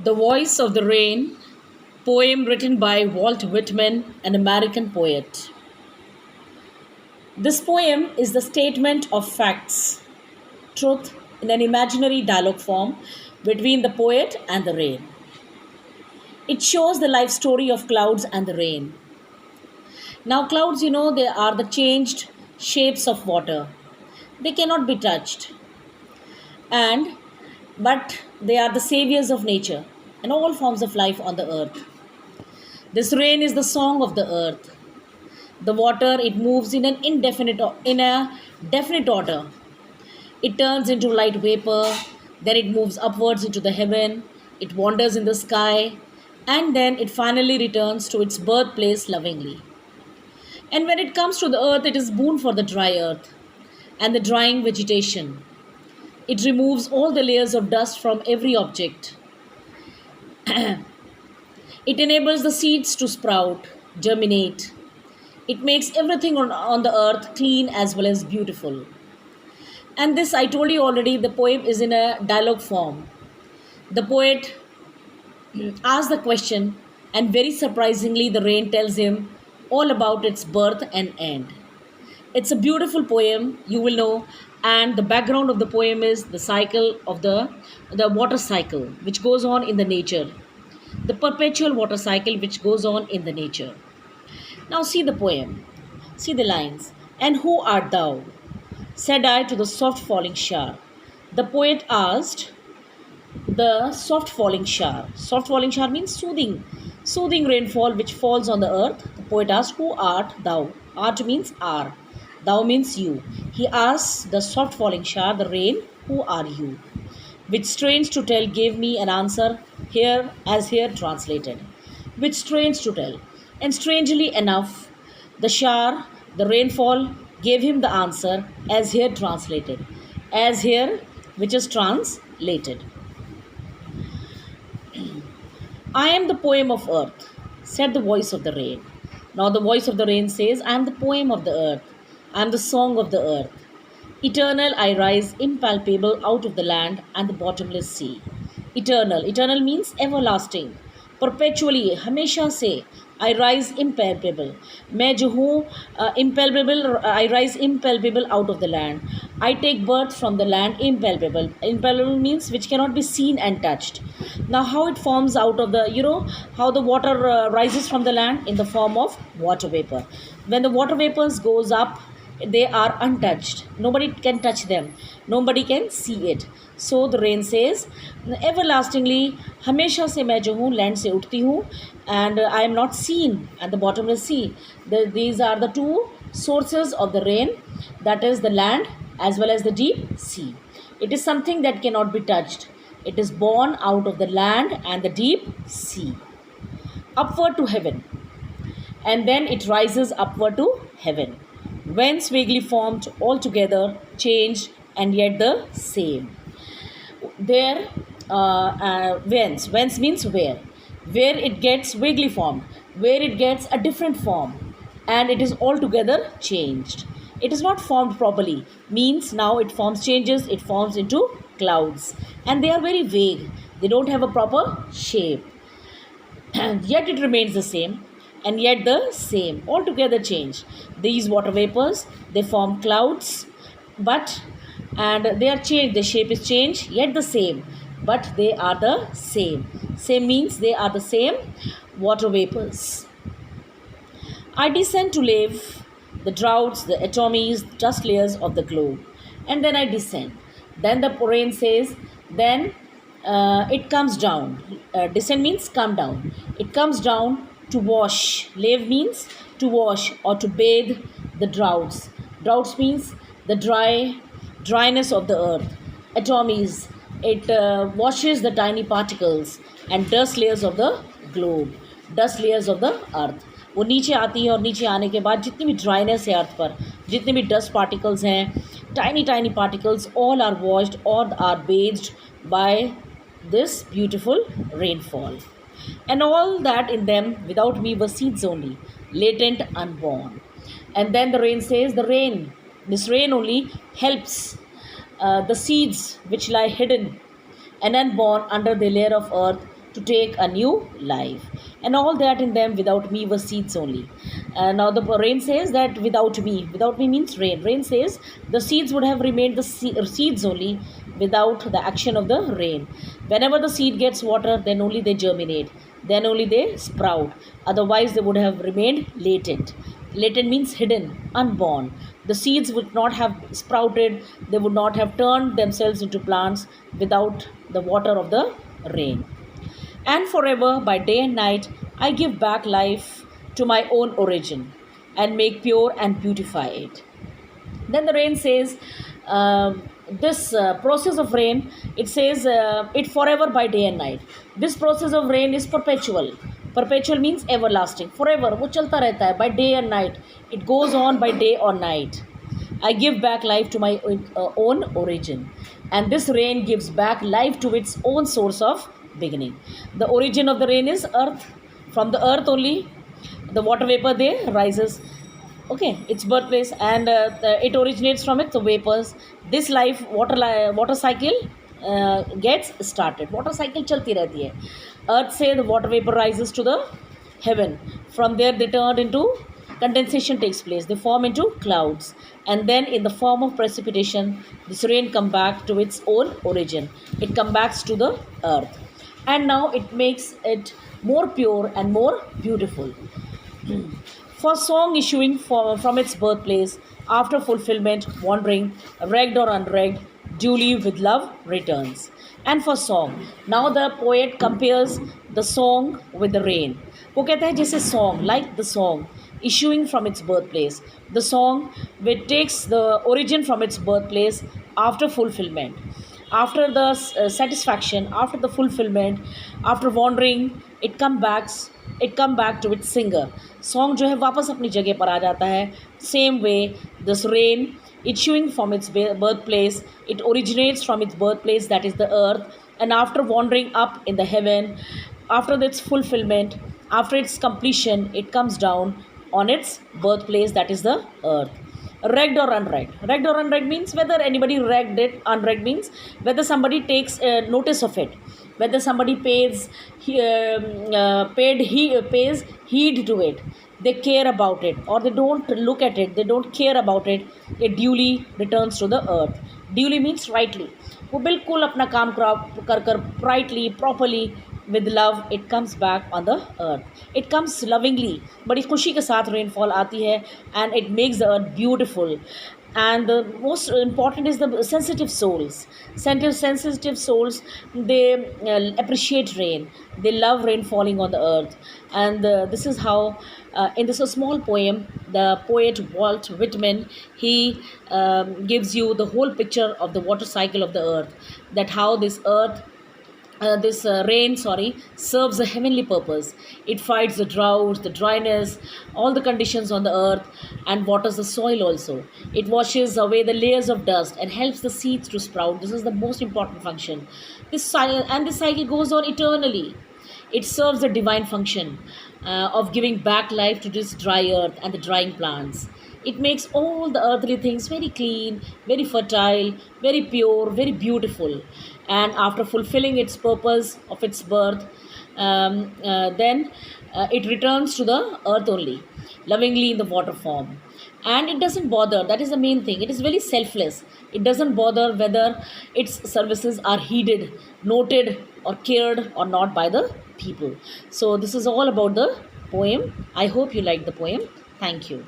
The Voice of the Rain, poem written by Walt Whitman, an American poet. This poem is the statement of facts, truth in an imaginary dialogue form between the poet and the rain. It shows the life story of clouds and the rain. Now, clouds, they are the changed shapes of water. They cannot be touched, and but they are the saviors of nature and all forms of life on the earth. This rain is the song of the earth. The water, it moves in a definite order. It turns into light vapor, then it moves upwards into the heaven, it wanders in the sky, and then it finally returns to its birthplace lovingly. And when it comes to the earth, it is boon for the dry earth and the drying vegetation. It removes all the layers of dust from every object. It enables the seeds to sprout, germinate. It makes everything on the earth clean as well as beautiful. And this, I told you already, the poem is in a dialogue form. The poet asks the question, and very surprisingly, the rain tells him all about its birth and end. It's a beautiful poem, you will know, and the background of the poem is the cycle of the water cycle, which goes on in the nature, the perpetual water cycle which goes on in the nature. Now see the poem, see the lines. And who art thou? Said I to the soft falling shower. The poet asked the soft falling shower. Soft falling shower means soothing rainfall which falls on the earth. The poet asked, who art thou? Art means are. Thou means you. He asks the soft falling shower, the rain, who are you? Which strange to tell gave me an answer here translated. Which strange to tell. And strangely enough, the shower, the rainfall, gave him the answer as here translated. As here, which is translated. I am the poem of earth, said the voice of the rain. Now the voice of the rain says, I am the poem of the earth. I am the song of the earth. Eternal I rise, impalpable out of the land and the bottomless sea. Eternal means everlasting. Perpetually, हमेशा से I rise impalpable. मैं जो हूँ impalpable, I rise impalpable out of the land. I take birth from the land impalpable. Impalpable means which cannot be seen and touched. Now how it forms out of the, how the water rises from the land in the form of water vapor. When the water vapors goes up, they are untouched. Nobody can touch them. Nobody can see it. So the rain says, everlastingly, हमेशा से मैं जो हूँ land से उठती हूँ, and I am not seen at the bottomless sea. These are the two sources of the rain, that is the land as well as the deep sea. It is something that cannot be touched. It is born out of the land and the deep sea. Upward to heaven. And then it rises upward to heaven. Whence vaguely formed, altogether changed, and yet the same. There, whence means where it gets vaguely formed, where it gets a different form, and it is altogether changed. It is not formed properly, means now it changes, it forms into clouds, and they are very vague. They don't have a proper shape, and yet it remains the same. And yet the same, altogether changed. These water vapors, they form clouds, and they are changed. The shape is changed, yet the same, but they are the same. Same means they are the same water vapors. I descend to live the droughts, the atomies, dust layers of the globe, and then I descend. Then the rain says, then it comes down. Descend means come down. It comes down to wash. Lave means to wash or to bathe the droughts. Droughts means the dryness of the earth. Atomies, it washes the tiny particles and dust layers of the globe, dust layers of the earth. वो नीचे आती है और नीचे आने के बाद जितनी भी ड्राइनेस है अर्थ पर, जितने भी डस्ट पार्टिकल्स हैं, tiny particles, all are washed or are bathed by this beautiful rainfall. And all that in them without me were seeds only, latent, unborn. And then the rain says, this rain only helps the seeds which lie hidden and unborn under the layer of earth to take a new life. And all that in them without me were seeds only. Now the rain says that without me means rain. Rain says the seeds would have remained the seeds only without the action of the rain. Whenever the seed gets water, then only they germinate, then only they sprout. Otherwise, they would have remained latent. Latent means hidden, unborn. The seeds would not have sprouted, they would not have turned themselves into plants without the water of the rain. And forever, by day and night, I give back life to my own origin and make pure and beautify it. Then the rain says, this process of rain, it says it forever by day and night. This process of rain is perpetual. Perpetual means everlasting. Forever, वो चलता रहता है by day and night. It goes on by day or night. I give back life to my own origin. And this rain gives back life to its own source of beginning. The origin of the rain is earth. From the earth only, the water vapor there rises. Okay, its birthplace, and it originates from it, the vapors. This life, water cycle gets started. Water cycle chalti rehti hai. Earth say the water vapor rises to the heaven. From there, they turn into condensation takes place. They form into clouds, and then in the form of precipitation, this rain come back to its own origin. It comes back to the earth, and now it makes it more pure and more beautiful. For song issuing from its birthplace, after fulfillment, wandering, regged or unregged, duly with love returns. And for song, now the poet compares the song with the rain. वो कहता है जैसे song, like the song, issuing from its birthplace. The song which takes the origin from its birthplace after fulfillment. After the satisfaction, after the fulfillment, after wandering, it come back to its singer. Song जो है वापस अपनी जगह पर आ जाता है. Same way, this rain issuing from its birthplace, it originates from its birthplace, that is the earth, and after wandering up in the heaven, after its fulfillment, after its completion, it comes down on its birthplace, that is the earth. Regged or unregged. Regged or unregged means whether anybody regged it. Unregged means whether somebody takes notice of it, whether somebody pays heed to it. They care about it, or they don't look at it. They don't care about it. It duly returns to the earth. Duly means rightly. वो बिल्कुल अपना काम कर rightly, properly, with love, it comes back on the earth. It comes lovingly, बड़ी खुशी के साथ rainfall आती है, and it makes the earth beautiful. And the most important is the sensitive souls. Sensitive souls, they appreciate rain. They love rain falling on the earth. And this is how, in this small poem, the poet Walt Whitman, he gives you the whole picture of the water cycle of the earth, that how this earth rain serves a heavenly purpose. It fights the drought, the dryness, all the conditions on the earth, and waters the soil also. It washes away the layers of dust and helps the seeds to sprout. This is the most important function. This cycle goes on eternally. It serves a divine function of giving back life to this dry earth and the drying plants. It makes all the earthly things very clean, very fertile, very pure, very beautiful. And after fulfilling its purpose of its birth, then it returns to the earth only, lovingly in the water form. And it doesn't bother, that is the main thing. It is very selfless. It doesn't bother whether its services are heeded, noted, or cared or not by the people. So, this is all about the poem. I hope you liked the poem. Thank you.